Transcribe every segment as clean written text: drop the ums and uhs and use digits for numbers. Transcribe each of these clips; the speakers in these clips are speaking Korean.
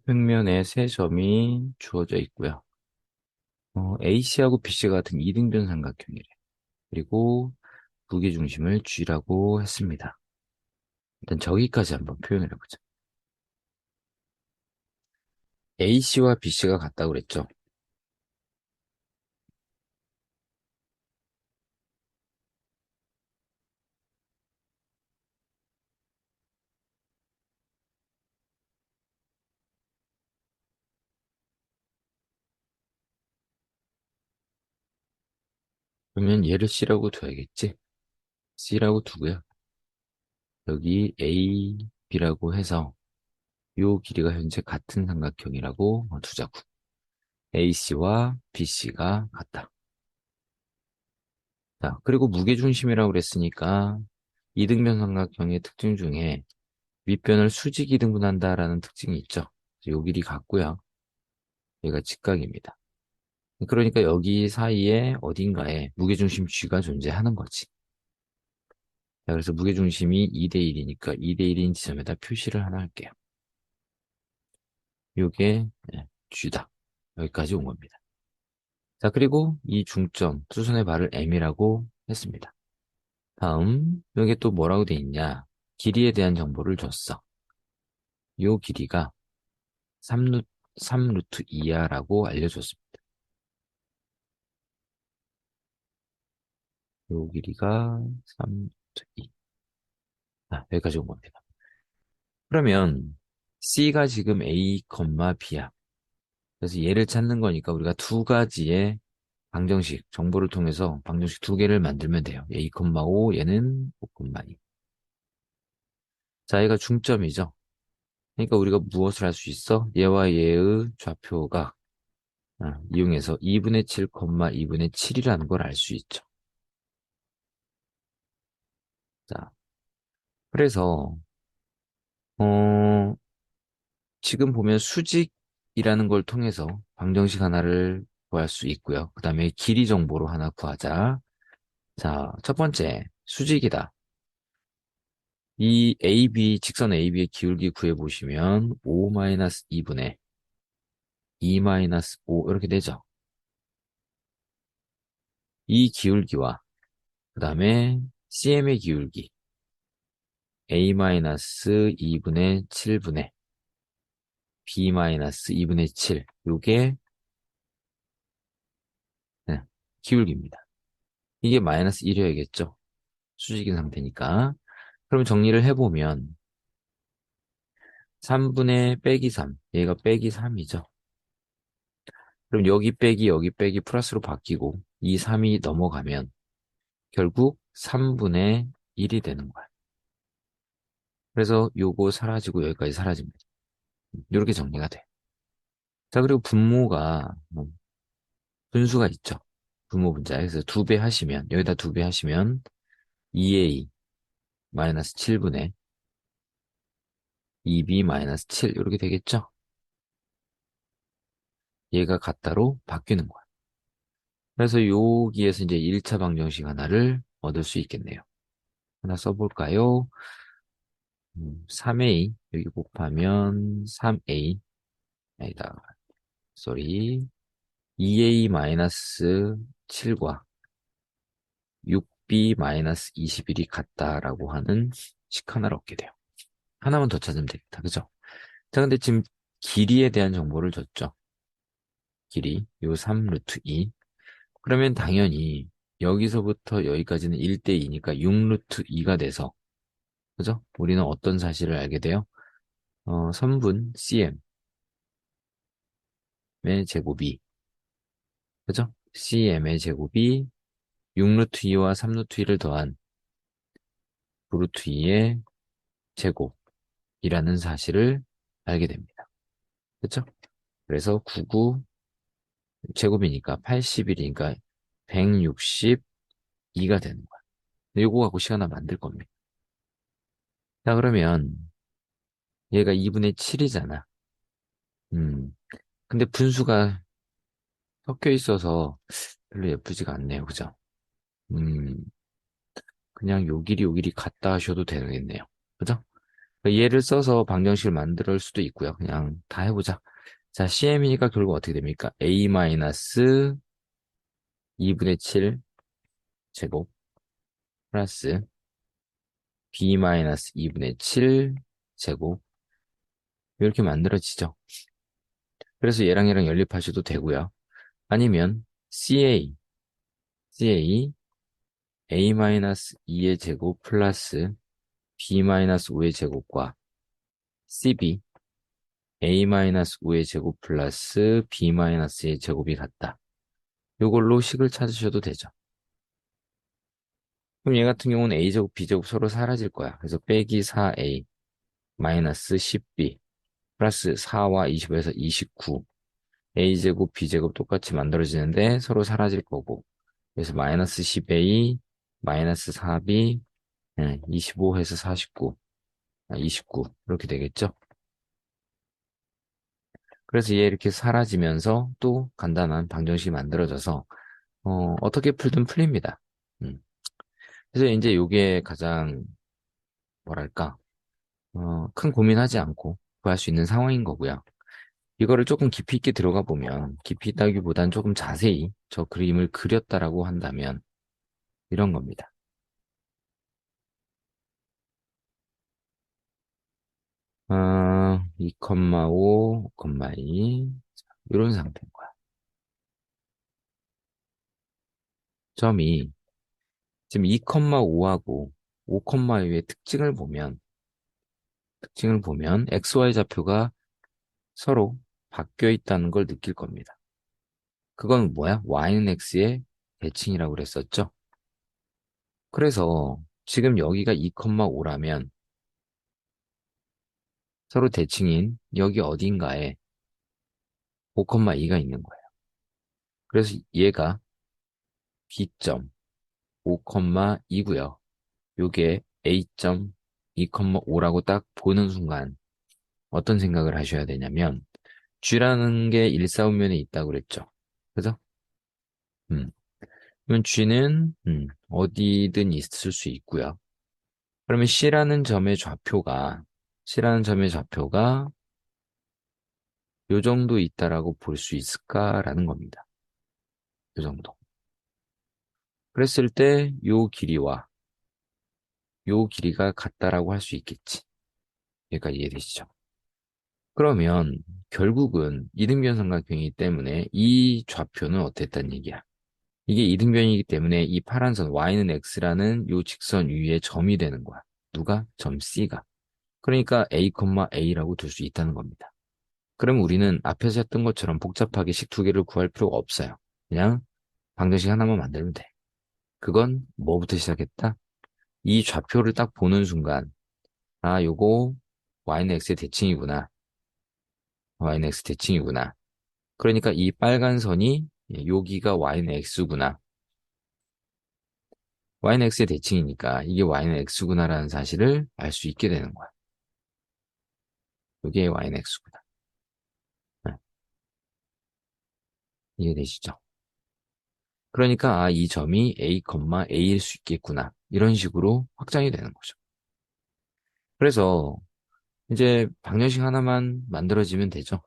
평면에 세 점이 주어져 있고요. AC하고 BC가 같은 이등변 삼각형이래. 그리고 무게중심을 G라고 했습니다. 일단 저기까지 한번 표현을 해보자. AC와 BC가 같다고 그랬죠? 그러면 얘를 C라고 둬야겠지? C라고 두고요. 여기 A, B라고 해서 요 길이가 현재 같은 삼각형이라고 두자고. AC와 BC가 같다. 자, 그리고 무게중심이라고 그랬으니까 이등변 삼각형의 특징 중에 윗변을 수직 이등분한다라는 특징이 있죠. 요 길이 같고요. 얘가 직각입니다. 그러니까 여기 사이에 어딘가에 무게중심 G가 존재하는 거지. 자, 그래서 무게중심이 2대 1이니까 2대 1인 지점에다 표시를 하나 할게요. 요게 G다. 여기까지 온 겁니다. 자, 그리고 이 중점, 수선의 발을 M이라고 했습니다. 다음, 여기 또 뭐라고 돼 있냐? 길이에 대한 정보를 줬어. 요 길이가 3루트 2야라고 알려줬습니다. 요 길이가 3루트 2. 아, 여기까지 온 겁니다. 그러면 C가 지금 A, B야. 그래서 얘를 찾는 거니까 우리가 두 가지의 방정식, 정보를 통해서 방정식 두 개를 만들면 돼요. A, 5, 얘는 5, 2. 자, 얘가 중점이죠. 그러니까 우리가 무엇을 할 수 있어? 얘와 얘의 좌표가 이용해서 2분의 7, 2분의 7이라는 걸 알 수 있죠. 자, 그래서 어, 지금 보면 수직이라는 걸 통해서 방정식 하나를 구할 수 있고요. 그 다음에 길이 정보로 하나 구하자. 자, 첫 번째, 수직이다. 이 AB, 직선 AB의 기울기 구해보시면 5-2분의 2-5 이렇게 되죠. 이 기울기와 그 다음에 CM의 기울기 A-2분의 7분의 B-2분의 7 요게 기울기입니다. 이게 마이너스 1이어야겠죠. 수직인 상태니까. 그럼 정리를 해보면 3분의 빼기 3 얘가 빼기 3이죠. 그럼 여기 빼기 플러스로 바뀌고 이 3이 넘어가면 결국 3분의 1이 되는 거야. 그래서 요거 사라지고 여기까지 사라집니다. 이렇게 정리가 돼. 자, 그리고 분모가 분수가 있죠. 분모 분자. 그래서 두 배 하시면 여기다 두 배 하시면 2a 마이너스 7분의 2b 마이너스 7 이렇게 되겠죠. 얘가 같다로 바뀌는 거야. 그래서 여기에서 이제 1차 방정식 하나를 얻을 수 있겠네요. 하나 써볼까요? 3a 여기 곱하면 3a 아니다. 쏘리 2a 마이너스 7과 6b 마이너스 21이 같다라고 하는 식 하나를 얻게 돼요. 하나만 더 찾으면 되겠다. 그죠? 자, 근데 지금 길이에 대한 정보를 줬죠. 길이 요 3 루트 2. 그러면 당연히 여기서부터 여기까지는 1대 2니까 6 루트 2가 돼서 그죠? 우리는 어떤 사실을 알게 돼요? 선분 CM의 제곱이 그죠? CM의 제곱이 6루트 2와 3루트 2를 더한 9루트 2의 제곱이라는 사실을 알게 됩니다. 그죠? 그래서 99 제곱이니까 81이니까 162가 되는 거야. 요거 갖고 시간 하나 만들 겁니다. 자, 그러면 얘가 2분의 7이잖아. 음, 근데 분수가 섞여 있어서 별로 예쁘지가 않네요. 그죠? 음, 그냥 요 길이 같다 하셔도 되겠네요. 그죠? 그러니까 얘를 써서 방정식을 만들 수도 있고요. 그냥 다 해보자. 자, CM이니까 결국 어떻게 됩니까? A-2분의 7 제곱 플러스 B-2분의 7 제곱 이렇게 만들어지죠. 그래서 얘랑 연립하셔도 되고요. 아니면 CA A-2의 제곱 플러스 B-5의 제곱과 CB A-5의 제곱 플러스 B-의 제곱이 같다. 이걸로 식을 찾으셔도 되죠. 그럼 얘 같은 경우는 A제곱, B제곱 서로 사라질 거야. 그래서 빼기 4A 마이너스 10B 플러스 4와 20에서 29 A제곱, B제곱 똑같이 만들어지는데 서로 사라질 거고 그래서 마이너스 10A 마이너스 4B 25해서 49 29 이렇게 되겠죠. 그래서 얘 이렇게 사라지면서 또 간단한 방정식이 만들어져서 어떻게 풀든 풀립니다. 음. 그래서 이제 이게 가장 뭐랄까 큰 고민하지 않고 구할 수 있는 상황인 거고요. 이거를 조금 깊이 있게 들어가 보면 깊이 있다기보단 조금 자세히 저 그림을 그렸다라고 한다면 이런 겁니다. 2,5, 5,2 이런 상태인 거야. 점이 지금 2,5하고 5,2의 특징을 보면 XY 좌표가 서로 바뀌어 있다는 걸 느낄 겁니다. 그건 뭐야? Y는 X의 대칭이라고 그랬었죠? 그래서 지금 여기가 2,5라면 서로 대칭인 여기 어딘가에 5,2가 있는 거예요. 그래서 얘가 B점 5,2고요. 요게 A점 2,5라고 딱 보는 순간 어떤 생각을 하셔야 되냐면 G라는 게 일사분면에 있다고 그랬죠. 그죠? 음. 그러면 G는 어디든 있을 수 있고요. 그러면 C라는 점의 좌표가 요 정도 있다라고 볼 수 있을까라는 겁니다. 요 정도. 그랬을 때 요 길이가 같다라고 할 수 있겠지. 여기까지 이해되시죠? 그러면 결국은 이등변삼각형이기 때문에 이 좌표는 어땠단 얘기야? 이게 이등변이기 때문에 이 파란 선 y는 x라는 요 직선 위에 점이 되는 거야. 누가? 점 C가. 그러니까 A라고 둘 수 있다는 겁니다. 그럼 우리는 앞에서 했던 것처럼 복잡하게 식 두 개를 구할 필요가 없어요. 그냥 방정식 하나만 만들면 돼. 그건 뭐부터 시작했다? 이 좌표를 딱 보는 순간, 아, 요거 y는 x의 대칭이구나. y는 x 대칭이구나. 그러니까 이 빨간 선이 여기가 y는 x구나. y는 x의 대칭이니까 이게 y는 x구나라는 사실을 알 수 있게 되는 거야. 이게 y는 x구나. 네, 이해되시죠? 그러니까 이 점이 A일 수 있겠구나. 이런 식으로 확장이 되는 거죠. 그래서 이제 방정식 하나만 만들어지면 되죠.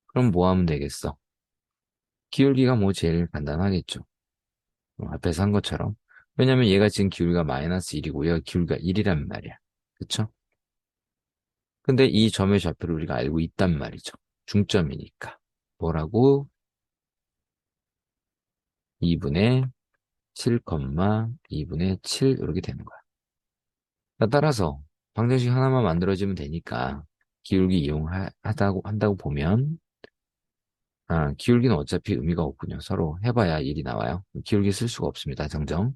그럼 뭐 하면 되겠어? 기울기가 뭐 제일 간단하겠죠. 앞에서 한 것처럼. 왜냐면 얘가 지금 기울기가 마이너스 1이고 얘가 기울기가 1이란 말이야. 그쵸? 근데 이 점의 좌표를 우리가 알고 있단 말이죠. 중점이니까. 뭐라고? 2분의 7, 2분의 7 이렇게 되는 거야. 따라서 방정식 하나만 만들어지면 되니까 기울기 한다고 보면 기울기는 어차피 의미가 없군요. 서로 해봐야 일이 나와요. 기울기 쓸 수가 없습니다. 정정.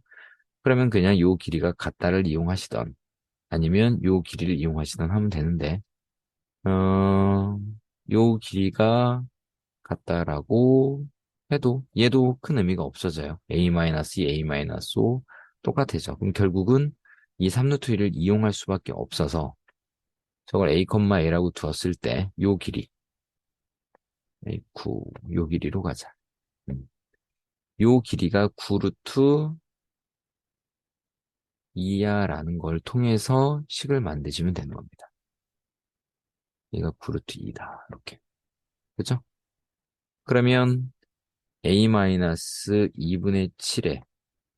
그러면 그냥 요 길이가 같다를 이용하시던 아니면 요 길이를 이용하시던 하면 되는데 어, 요 길이가 같다라고 해도 얘도 큰 의미가 없어져요. A-2, A-5 똑같아져. 그럼 결국은 이 3루트 1을 이용할 수밖에 없어서 저걸 A,A라고 두었을 때 요 길이 요 길이로 가자. 요 길이가 9루트 2야 라는 걸 통해서 식을 만드시면 되는 겁니다. 얘가 9루트 2다. 이렇게. 그죠? 그러면 a-2분의 7의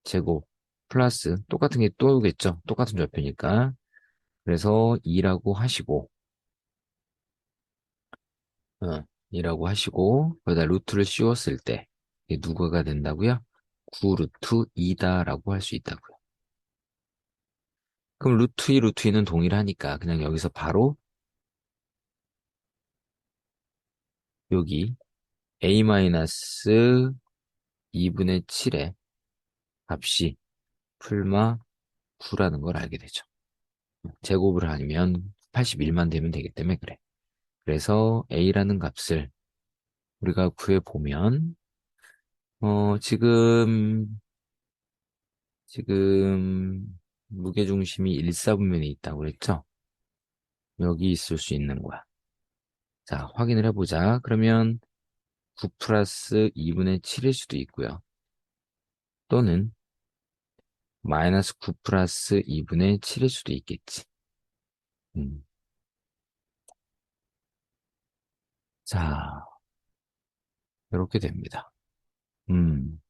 제곱 플러스 똑같은 게 또 오겠죠? 똑같은 좌표니까. 그래서 2라고 하시고, 2라고 하시고, 거기다 루트를 씌웠을 때 이게 누가가 된다고요? 9루트 2다라고 할 수 있다고요. 그럼 루트 2, 루트 2는 동일하니까 그냥 여기서 바로 여기 a-2분의 7의 값이 풀마 9라는 걸 알게 되죠. 제곱을 하면 81만 되면 되기 때문에 그래. 그래서 a라는 값을 우리가 구해보면 지금 무게중심이 1사분면에 있다고 그랬죠? 여기 있을 수 있는 거야. 자, 확인을 해보자. 그러면 9 플러스 2분의 7일 수도 있고요. 또는 마이너스 9 플러스 2분의 7일 수도 있겠지. 음. 자, 이렇게 됩니다. 음.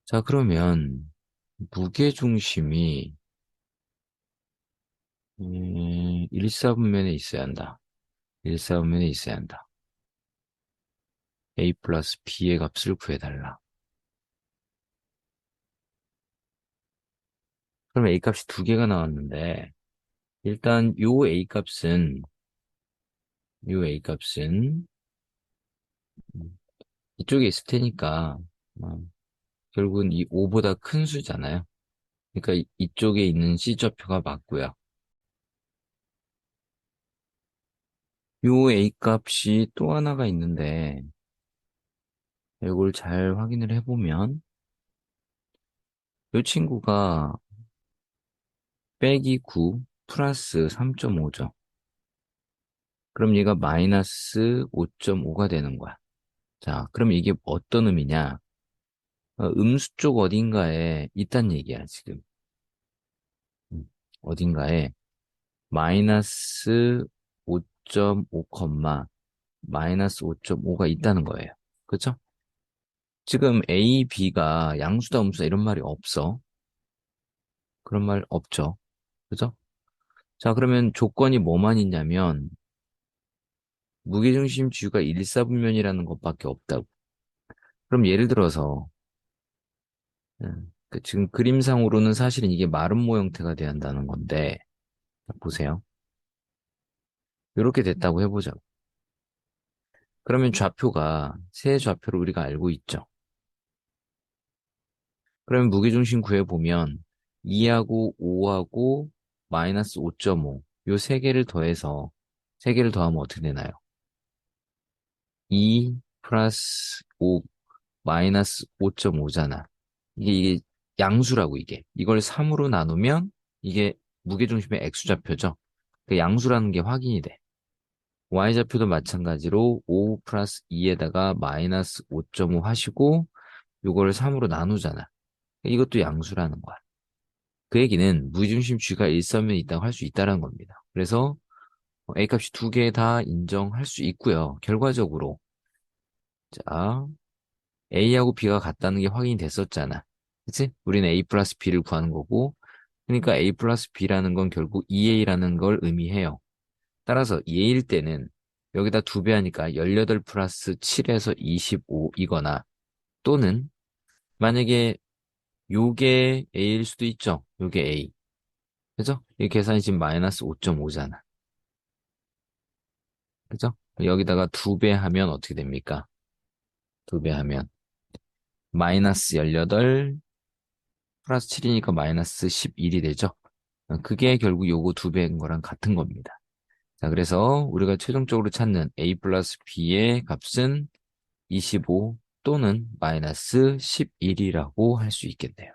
자, 그러면 무게중심이 1사분면에 있어야 한다. 1사분면에 있어야 한다. a 플러스 b의 값을 구해달라. 그럼 a 값이 두 개가 나왔는데 일단 요 a 값은 이쪽에 있을 테니까 어, 결국은 이 5보다 큰 수잖아요. 그러니까 이쪽에 있는 C좌표가 맞고요. 요 A값이 또 하나가 있는데 이걸 잘 확인을 해보면 요 친구가 빼기 9 플러스 3.5죠. 그럼 얘가 마이너스 5.5가 되는 거야. 자, 그럼 이게 어떤 의미냐? 음수 쪽 어딘가에 있단 얘기야, 지금. 음, 어딘가에 마이너스 5.5, 마이너스 5.5가 있다는 거예요. 그쵸? 지금 A, B가 양수다, 음수다 이런 말이 없어. 그런 말 없죠. 그죠? 자, 그러면 조건이 뭐만 있냐면 무게중심 지유가 일사분면이라는 것밖에 없다고. 그럼 예를 들어서 지금 그림상으로는 사실은 이게 마름모 형태가 돼야 한다는 건데 보세요. 이렇게 됐다고 해보자고. 그러면 좌표가 세 좌표로 우리가 알고 있죠. 그러면 무게중심 구해보면 2하고 5하고 마이너스 5.5 요 세 개를 더해서 세 개를 더하면 어떻게 되나요? 2 플러스 5 마이너스 5.5잖아. 이게 양수라고 이게. 이걸 3으로 나누면 이게 무게중심의 X좌표죠. 그 양수라는 게 확인이 돼. Y좌표도 마찬가지로 5 플러스 2에다가 마이너스 5.5 하시고 요거를 3으로 나누잖아. 이것도 양수라는 거야. 그 얘기는 무중심 G가 일사면에 있다고 할 수 있다는 겁니다. 그래서 A값이 두 개 다 인정할 수 있고요. 결과적으로 자 A하고 B가 같다는 게 확인이 됐었잖아. 그치? 우리는 A 플러스 B를 구하는 거고 그러니까 A 플러스 B라는 건 결국 2A라는 걸 의미해요. 따라서 2A일 때는 여기다 두 배 하니까 18 플러스 7에서 25이거나 또는 만약에 요게 A일 수도 있죠. 요게 A. 그죠? 이 계산이 지금 마이너스 5.5잖아. 그죠? 여기다가 두 배 하면 어떻게 됩니까? 두 배 하면 마이너스 18 플러스 7이니까 마이너스 11이 되죠? 그게 결국 요거 두 배인 거랑 같은 겁니다. 자, 그래서 우리가 최종적으로 찾는 A 플러스 B의 값은 25 또는 마이너스 11이라고 할 수 있겠네요.